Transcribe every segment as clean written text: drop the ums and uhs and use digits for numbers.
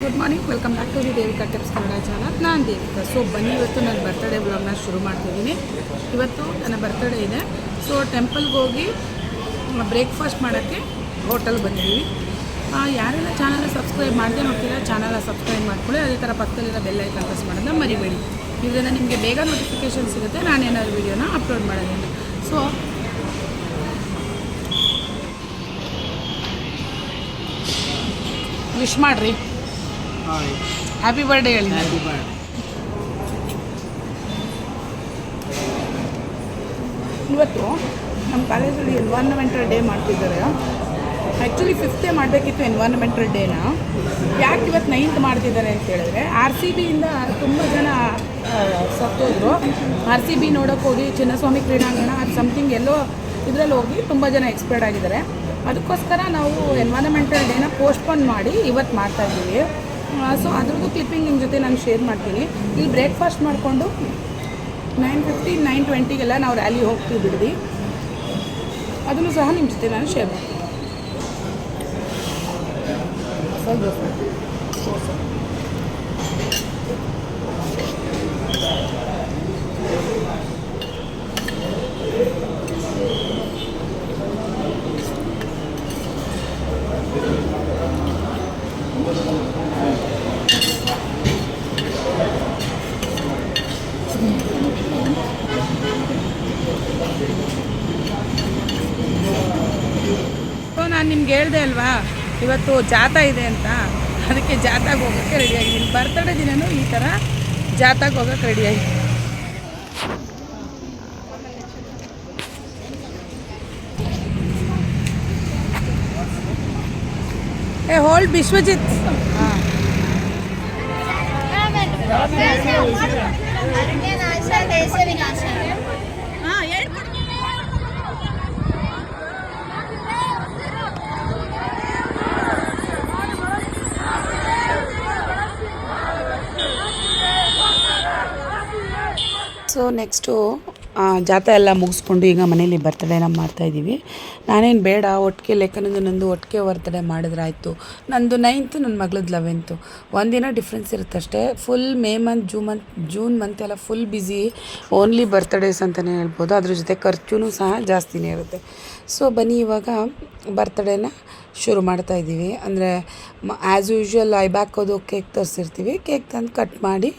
Good morning, welcome back to the Devika tips Kannada channel. ನಾನು Devika. So ಬನ್ನಿ, ಇವತ್ತು ನನ್ನ ಬರ್ತ್ಡೇ ವ್ಲಾಗ್ನ ಶುರು ಮಾಡ್ತಿದ್ದೀನಿ. ಇವತ್ತು ನನ್ನ ಬರ್ತ್ಡೇ ಇದೆ. ಸೊ ಟೆಂಪಲ್ಗೆ ಹೋಗಿ ಬ್ರೇಕ್ಫಾಸ್ಟ್ ಮಾಡೋಕ್ಕೆ ಹೋಟೆಲ್ಗೆ ಬಂದಿದ್ದೀವಿ. ಯಾರೆಲ್ಲ ಚಾನಲ್ನ ಸಬ್ಸ್ಕ್ರೈಬ್ ಮಾಡದೆ ನೋಡ್ತೀರಾ, ಚಾನಲ್ನ ಸಬ್ಸ್ಕ್ರೈಬ್ ಮಾಡ್ಕೊಳ್ಳಿ. ಅದೇ ಥರ ಪಕ್ಕದಲ್ಲಿರೋ ಬೆಲ್ ಐಕಾನ್ ಪ್ರೆಸ್ ಮಾಡೋದನ್ನ ಮರಿಬೇಡಿ. ಇದರಿಂದ ನಿಮಗೆ ಬೇಗ ನೋಟಿಫಿಕೇಷನ್ ಸಿಗುತ್ತೆ ನಾನೇನಾದ್ರು ವೀಡಿಯೋನ ಅಪ್ಲೋಡ್ ಮಾಡೋದ್ರಿಂದ. ಸೊ ವಿಶ್ ಮಾಡಿರಿ. ಹ್ಯಾಪಿ ಬರ್ಡೇ ಹೇಳಿ. Happy birthday. ಇವತ್ತು ನಮ್ಮ ಕಾಲೇಜಲ್ಲಿ ಎನ್ವೈರ್ನ್ಮೆಂಟಲ್ ಡೇ ಮಾಡ್ತಿದ್ದಾರೆ. ಆ್ಯಕ್ಚುಲಿ 5th ಮಾಡಬೇಕಿತ್ತು ಎನ್ವೈರ್ನ್ಮೆಂಟಲ್ ಡೇನ. ಯಾಕೆ ಇವತ್ತು 9th ಮಾಡ್ತಿದ್ದಾರೆ ಅಂತ ಹೇಳಿದ್ರೆ, RCB ಇಂದ ತುಂಬ ಜನ ಸತ್ತೋದ್ರು. RCB ನೋಡೋಕ್ಕೆ ಹೋಗಿ ಚಿನ್ನಸ್ವಾಮಿ ಕ್ರೀಡಾಂಗಣ ಅದು ಸಮಥಿಂಗ್ ಎಲ್ಲೋ ಇದರಲ್ಲಿ ಹೋಗಿ ತುಂಬ ಜನ ಎಕ್ಸ್ಪೈರ್ಡ್ ಆಗಿದ್ದಾರೆ. ಅದಕ್ಕೋಸ್ಕರ ನಾವು ಎನ್ವೈರ್ನ್ಮೆಂಟಲ್ ಡೇನ ಪೋಸ್ಟ್ಪೋನ್ ಮಾಡಿ ಇವತ್ತು ಮಾಡ್ತಾಯಿದ್ದೀವಿ. ಸೊ ಅದ್ರದ್ದು ಕ್ಲಿಪ್ಪಿಂಗ್ ನಿಮ್ಮ ಜೊತೆ ನಾನು ಶೇರ್ ಮಾಡ್ತೀನಿ. ಇಲ್ಲಿ ಬ್ರೇಕ್ಫಾಸ್ಟ್ ಮಾಡಿಕೊಂಡು 9:15, 9:20ಗೆಲ್ಲ ನಾವು ರ್ಯಾಲಿ ಹೋಗ್ತೀವಿ ಬಿಡ್ವಿ. ಅದನ್ನು ಸಹ ನಿಮ್ಮ ಜೊತೆ ನಾನು ಶೇರ್ ಮಾಡ್ತೀನಿ. ನಾನು ನಿಮ್ಗೆ ಹೇಳಿದೆ ಅಲ್ವಾ ಇವತ್ತು ಜಾಥಾ ಇದೆ ಅಂತ. ಅದಕ್ಕೆ ಜಾಥಾಗೆ ಹೋಗೋಕ್ಕೆ ರೆಡಿಯಾಗಿದ್ದೀನಿ. ಬರ್ತಡೇ ದಿನವೂ ಈ ಥರ ಜಾಥಾಗೆ ಹೋಗೋಕ್ಕೆ ರೆಡಿಯಾಗಿದ್ದೀನಿ. ಹೋಲ್ಡ್ ವಿಶ್ವಜಿತ್. ಹಾಂ, ಸೊ ನೆಕ್ಸ್ಟು ಜಾತ್ರೆ ಎಲ್ಲ ಮುಗಿಸ್ಕೊಂಡು ಈಗ ಮನೇಲಿ ಬರ್ತಡೇನ ಮಾಡ್ತಾಯಿದ್ದೀವಿ. ನಾನೇನು ಬೇಡ, ಒಟ್ಟಿಗೆ ಲೆಕ್ಕನದು ನಂದು ಒಟ್ಟಿಗೆ ಬರ್ತಡೇ ಮಾಡಿದ್ರಾಯ್ತು. ನಂದು 9th, ನನ್ನ ಮಗಳದ್ದು 11th. ಒಂದಿನ ಡಿಫ್ರೆನ್ಸ್ ಇರುತ್ತೆ ಅಷ್ಟೇ. Full May month, June month ಎಲ್ಲ ಫುಲ್ ಬ್ಯುಸಿ, ಓನ್ಲಿ ಬರ್ತಡೇಸ್ ಅಂತಲೇ ಹೇಳ್ಬೋದು. ಅದ್ರ ಜೊತೆ ಖರ್ಚು ಸಹ ಜಾಸ್ತಿನೇ ಇರುತ್ತೆ. ಸೊ ಬನ್ನಿ ಇವಾಗ ಬರ್ತಡೇನ ಶುರು ಮಾಡ್ತಾಯಿದ್ದೀವಿ. ಅಂದರೆ ಆ್ಯಸ್ ಯೂಶ್ವಲ್ ಐಬ್ಯಾಕ್ ಹೋದು ಕೇಕ್ ತರಿಸಿರ್ತೀವಿ. ಕೇಕ್ ತಂದು ಕಟ್ ಮಾಡಿ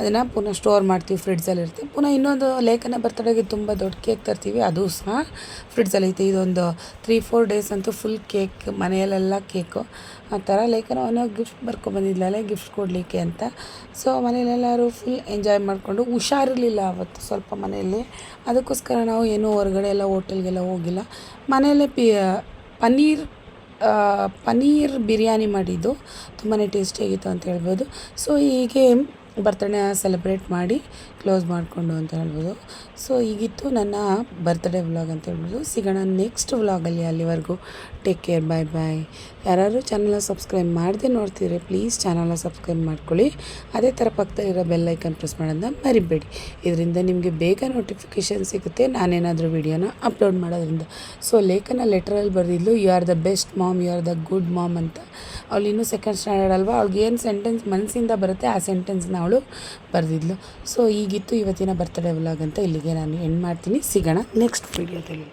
ಅದನ್ನು ಪುನಃ ಸ್ಟೋರ್ ಮಾಡ್ತೀವಿ, ಫ್ರಿಡ್ಜಲ್ಲಿ ಇರ್ತೀವಿ. ಪುನಃ ಇನ್ನೊಂದು ಲೇಖನ ಬರ್ತಡೇಗೆ ತುಂಬ ದೊಡ್ಡ ಕೇಕ್ ತರ್ತೀವಿ, ಅದು ಸಹ ಫ್ರಿಡ್ಜಲ್ಲಿ ಐತೆ. ಇದೊಂದು 3-4 ಡೇಸ್ ಅಂತೂ ಫುಲ್ ಕೇಕ್, ಮನೆಯಲ್ಲೆಲ್ಲ ಕೇಕು. ಆ ಥರ ಲೇಖನವನ್ನು ಗಿಫ್ಟ್ ಬರ್ಕೊಬಂದಿದ್ಲಲ್ಲ, ಗಿಫ್ಟ್ ಕೊಡಲಿಕ್ಕೆ ಅಂತ. ಸೊ ಮನೇಲೆಲ್ಲರೂ ಫುಲ್ ಎಂಜಾಯ್ ಮಾಡಿಕೊಂಡು, ಹುಷಾರಿರಲಿಲ್ಲ ಅವತ್ತು ಸ್ವಲ್ಪ ಮನೆಯಲ್ಲಿ. ಅದಕ್ಕೋಸ್ಕರ ನಾವು ಏನೂ ಹೊರಗಡೆ ಎಲ್ಲ ಹೋಟೆಲ್ಗೆಲ್ಲ ಹೋಗಿಲ್ಲ. ಮನೆಯಲ್ಲೇ ಪನ್ನೀರ್ ಬಿರಿಯಾನಿ ಮಾಡಿದ್ದು ತುಂಬಾ ಟೇಸ್ಟಿಯಾಗಿತ್ತು ಅಂತ ಹೇಳ್ಬೋದು. ಸೊ ಹೀಗೆ ಬರ್ತಡೇ ಸೆಲೆಬ್ರೇಟ್ ಮಾಡಿ ಕ್ಲೋಸ್ ಮಾಡಿಕೊಂಡು ಅಂತ ಹೇಳ್ಬೋದು. ಸೊ ಈಗಿತ್ತು ನನ್ನ ಬರ್ತ್ಡೇ ವ್ಲಾಗ್ ಅಂತ ಹೇಳ್ಬೋದು. ಸಿಗೋಣ ನೆಕ್ಸ್ಟ್ ವ್ಲಾಗಲ್ಲಿ. ಅಲ್ಲಿವರೆಗೂ ಟೇಕ್ ಕೇರ್, ಬಾಯ್ ಬಾಯ್. ಯಾರು ಚಾನಲ್ನ ಸಬ್ಸ್ಕ್ರೈಬ್ ಮಾಡದೆ ನೋಡ್ತಿದ್ರೆ ಪ್ಲೀಸ್ ಚಾನಲ್ನ ಸಬ್ಸ್ಕ್ರೈಬ್ ಮಾಡ್ಕೊಳ್ಳಿ. ಅದೇ ಥರ ಪಕ್ಕದಲ್ಲಿರೋ ಬೆಲ್ ಐಕನ್ ಪ್ರೆಸ್ ಮಾಡೋದನ್ನ ಮರಿಬೇಡಿ. ಇದರಿಂದ ನಿಮಗೆ ಬೇಗ ನೋಟಿಫಿಕೇಷನ್ ಸಿಗುತ್ತೆ ನಾನೇನಾದರೂ ವೀಡಿಯೋನ ಅಪ್ಲೋಡ್ ಮಾಡೋದ್ರಿಂದ. ಸೊ ಲೇಖನ ಲೆಟ್ರಲ್ಲಿ ಬರೆದಿದ್ಲು, you are the best mom, you are the good mom ಅಂತ. ಅವಳು ಇನ್ನೂ 2nd ಸ್ಟ್ಯಾಂಡರ್ಡ್ ಅಲ್ವಾ, ಅವ್ಳಿಗೆ ಏನು ಸೆಂಟೆನ್ಸ್ ಮನಸ್ಸಿಂದ ಬರುತ್ತೆ ಆ ಸೆಂಟೆನ್ಸ್ನ ಅವಳು ಬರೆದಿದ್ಲು. ಸೊ ಈಗಿತ್ತು ಇವತ್ತಿನ ಬರ್ತ್ಡೇ ವ್ಲಾಗ್ ಅಂತ. ಇಲ್ಲಿಗೆ ನಾನು ಎಂಡ್ ಮಾಡ್ತೀನಿ. ಸಿಗೋಣ ನೆಕ್ಸ್ಟ್ ವೀಡಿಯೋದಲ್ಲಿ.